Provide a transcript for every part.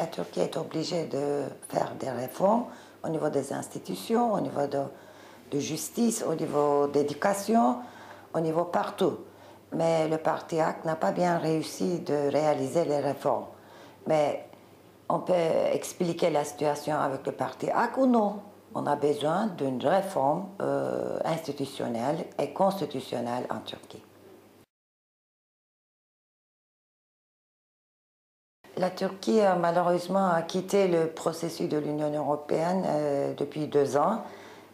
la Turquie est obligée de faire des réformes au niveau des institutions, au niveau de justice, au niveau d'éducation, au niveau partout. Mais le parti AK n'a pas bien réussi de réaliser les réformes. Mais on peut expliquer la situation avec le parti AK ou non. On a besoin d'une réforme institutionnelle et constitutionnelle en Turquie. La Turquie, malheureusement, a quitté le processus de l'Union européenne depuis 2 ans.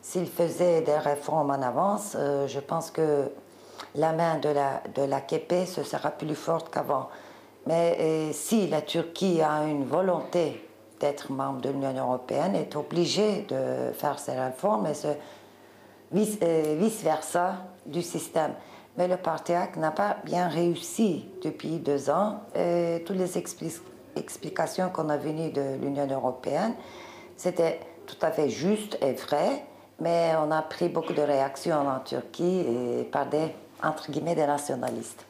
S'il faisait des réformes en avance, je pense que la main de l'AKP ce sera plus forte qu'avant. Mais si la Turquie a une volonté d'être membre de l'Union européenne, est obligée de faire ces réformes et vice-versa du système. Mais le parti AK n'a pas bien réussi depuis 2 ans. Et toutes les explications qu'on a venues de l'Union européenne, c'était tout à fait juste et vrai, mais on a pris beaucoup de réactions en Turquie et par des, entre guillemets, des nationalistes.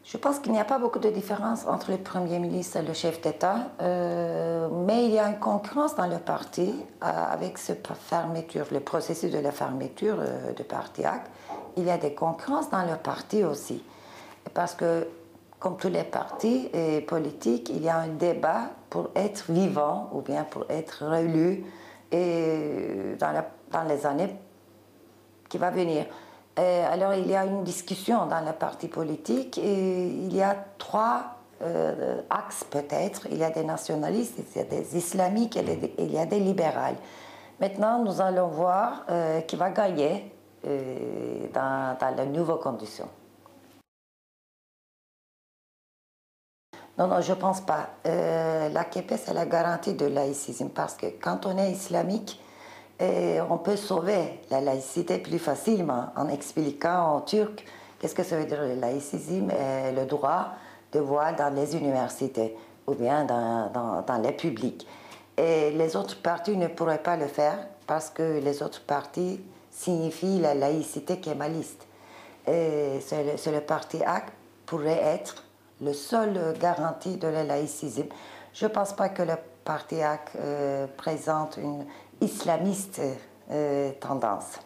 Je pense qu'il n'y a pas beaucoup de différence entre le Premier ministre et le chef d'État, mais il y a une concurrence dans le parti avec cette fermeture, le processus de la fermeture du parti AK. Il y a des concurrences dans le parti aussi, parce que, comme tous les partis politiques, il y a un débat pour être vivant ou bien pour être réélu et dans les années qui vont venir. Alors il y a une discussion dans le parti politique et il y a 3 axes peut-être. Il y a des nationalistes, il y a des islamiques et il y a des libérales. Maintenant, nous allons voir qui va gagner dans les nouvelles conditions. Non, non, je ne pense pas. L'AKP, c'est la garantie de laïcisme parce que quand on est islamique, on peut sauver la laïcité plus facilement en expliquant en turc qu'est-ce que ça veut dire le laïcisme et le droit de voile dans les universités ou bien dans les publics. Et les autres partis ne pourraient pas le faire parce que les autres partis signifient la laïcité kémaliste. Et c'est le parti AK pourrait être le seul garantie de la laïcisme. Je ne pense pas que le parti AK présente une islamiste tendance.